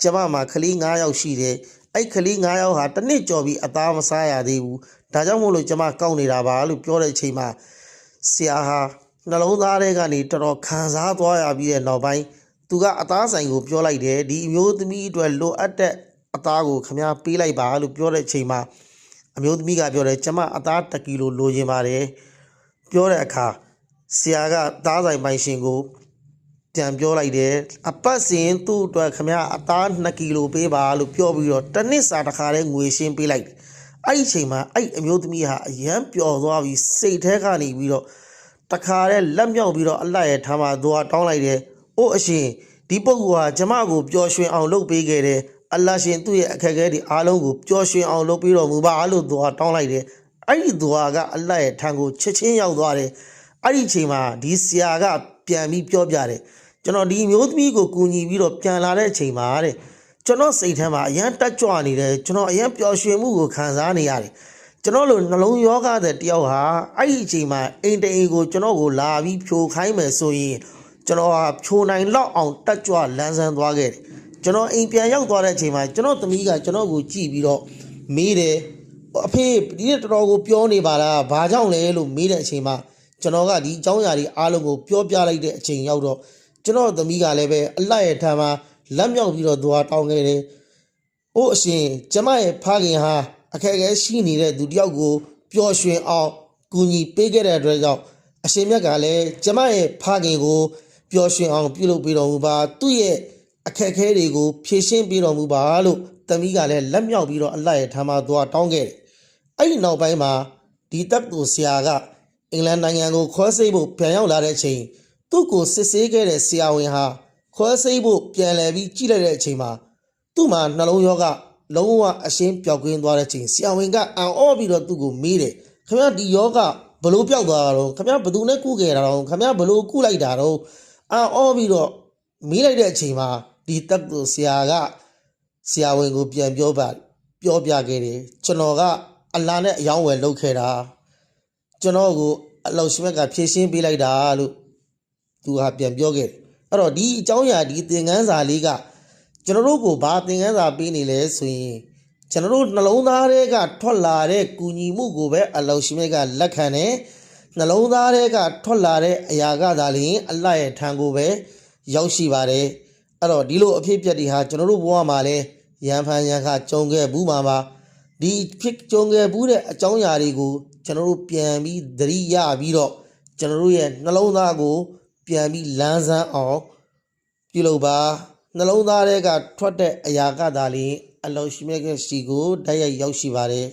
ကျမမှာကလေး9ယောက်ရှိတယ်အဲ့ကလေး9ယောက်ဟာတစ်နှစ်ကျော်ပြီးအသားမစားရသေးဘူးဒါကြောင့်မို့လို့ကျမကောက်နေတာပါလို့ပြောတဲ့အချိန်မှာဆရာဟာနှလုံးသားထဲကနေတော်တော်ခံစားသွားရပြီးတဲ့နောက်ပိုင်းသူကအသားဆိုင်ကိုပြောလိုက်တယ်ဒီအမျိုးသမီးအတွက်လိုအပ်တဲ့အသားကိုခင်ဗျားပေးလိုက်ပါလို့ပြောတဲ့အချိန်မှာအမျိုးသမီးကပြောတယ်ကျမအသား1 ကီလိုလိုချင်ပါတယ်ပြောတဲ့အခါဆရာကသားဆိုင်ပိုင်ရှင်ကိုပြန်ပြောလိုက်တယ်အပတ်စဉ်သူ့အတွက်ခင်ဗျားအသား2 ကီလိုပေးပါလို့ပြောပြီးတော့တစ်နှစ်စာတစ်ခါတည်းငွေရှင်းပေးလိုက်တယ်အဲ့ဒီအချိန်မှာအဲ့အမျိုးသမီးဟာအယမ်းပျော်သွားပြီးစိတ်ထဲကနေပြီးတော့တခါတည်းလက်မြောက်ပြီးတော့အလှရဲ့ထားမှာသွားတောင်းလိုက်တယ်အိုးအရှင်ဒီပုဂ္ဂိုလ်ဟာကျမကိုပျော်ရွှင်အောင်လုပ်ပေးခဲ့တယ်အလ္လာရှင်သူ့ရဲ့အခက်အခဲတွေအားလုံးကိုပျော်ရွှင်အောင်လုပ်ပေးတော်မူပါလို့သွားတောင်းလိုက်တယ်အဲ့ဒီသွားကအလ္လာရဲ့ထံကိုချက်ချင်းရောက်သွားတယ်အဲ့ဒီအချိန်မှာဒီဆရာကပြန်ပြီးပြောပြတယ်ကျွန်တော်ဒီမျိုးသမီးကိုကူညီပြီးတော့ပြန်လာတဲ့အချိန်မှာတဲ့ကျွန်တော်စိတ်ထဲမှာအယမ်းတက်ကြွနေတယ်ကျွန်တော်အယမ်းပျော်ရွှင်မှုကိုခံစားနေရတယ်ကျွန်တော်လိုနှလုံးယောဂတဲ့တယောက်ဟာအဲ့ဒီအချိန်မှာအိမ်တိန်ကိုကျွန်တော်ကိုလာပြီးဖြိုခိုင်းမယ်ဆိုရင်ကျွန်တော်ဟာဖြိုနိုင်လောက်အောင်တက်ကြွလန်းဆန်းသွားခဲ့တယ်ကျွန်တော်အိမ်ပြန်ရောက်သွားတဲ့အချိန်မှာကျွန်တော်သမီးကကျွန်တော်ကိုကြည့်ပြီးတော့မေးတယ်အဖေဒီနေ့တော်တော်ကိုပြောနေပါလားဘာကြောင့်လဲလို့မေးတဲ့အချိန်မှာကျွန်တော်ကဒီအကြောင်းအရာတွေအားလုံးကိုပြောပြလိုက်တဲ့အချိန်ရောက်တော့ကျွန်တော်သမီးကလည်းပဲအလှရဲ့ထံမှာလက်မြောက်ပြီးတော့သွားတောင်းခဲ့တယ်။အိုးအရှင်ကျမရဲ့ဖခင်ဟာအခက်အခဲရှိနေတဲ့သူတယောက်ကိုပျော်ရွှင်အောင်ကူညီပေးခဲ့တဲ့အတွက်ကြောင့်အရှင်မြတ်ကလည်းကျမရဲ့ဖခင်ကိုပျော်ရွှင်အောင်ပြုလုပ်ပေးတော်မူပါသူ့ရဲ့အခက်အခဲတွေကိုဖြေရှင်းပေးတော်မူပါလို့သမီးကလည်းလက်မြောက်ပြီးတော့အလှရဲ့ထံမှာသွားတောင်းခဲ့တယ်။အဲ့ဒီနောက်ပိုင်းမှာဒီတပ်သူဆရာကအင်္ဂလန်နိုင်ငံကိုခေါ်စိတ်ဖို့ပြန်ရောက်လာတဲ့အချိန်သူ့ကိုစစ်ဆေးခဲ့တဲ့ဆရာဝန်ဟာခေါ်စိတ်ဖို့ပြန်လည်ပြီးကြည့်လိုက်တဲ့အချိန်မှာသူ့မှာနှလုံးရောဂါလုံးဝအရှင်းပျောက်ကင်းသွားတဲ့အချိန်ဆရာဝန်ကအံ့ဩပြီးတော့သူ့ကိုမေးတယ်ခင်ဗျားဒီယောဂဘလို့ပျောက်သွားတာတော့ခင်ဗျားဘသူနဲ့ကုခဲ့တာတော့ခင်ဗျားဘလို့ကုလိုက်တာတော့အံ့ဩပြီးတော့မေးလိုက်တဲ့အချိန်မှာဒီတပ်သူဆရာကဆရာဝန်ကိုပြန်ပြောပြခဲ့တယ်ကျွန်တော်ကအလ္လာဟ်နဲ့အယောင်းဝယ်လုပ်ခဲ့တာကျွန်တော်ကိုအလောရှိမြတ်ကဖြည့်ရှင်းပေးလိုက်တာလို့သူကပြန်ပြောခဲ့တယ်အဲ့တော့ဒီအကြောင်းအရာဒီသင်ခန်းစာလေးကကျွန်တော်တို့ကိုဘာသင်ခန်းစာပေးနေလဲဆိုရင်ကျွန်တော်တို့နှလုံးသားတွေကထွက်လာတဲ့ကူညီမှုကိုပဲအလောရှိမြတ်ကလက်ခံတယ်နှလုံးသားတွေကထွက်လာတဲ့အရာကသာလျှင်အလ္လာဟ်ရဲ့ထံကိုပဲရောက်ရှိပါတယ်အဲ့တော့ဒီလိုအဖြစ်အပျက်တွေဟာကျွန်တော်တို့ဘဝမှာလည်းရန်ဖန်ရန်ခါကြုံခဲ့ဘူးမှာပါဒီဖြစ်ကြုံခဲ့ဘူးတဲ့အကြောင်းအရာတွေကိုကျွန်တော်တို့ပြန်ပြီးသတိရပြီးတော့ကျွန်တော်တို့ရဲ့နှလုံးသားကိုပြန်ပြီးလန်းဆန်းအောင်ပြုလုပ်ပါနှလုံးသားတွေကထွက်တဲ့အရာကသာလျှင်အလောရှိမြတ်ကရှိကိုတိုက်ရိုက်ရောက်ရှိပါတယ်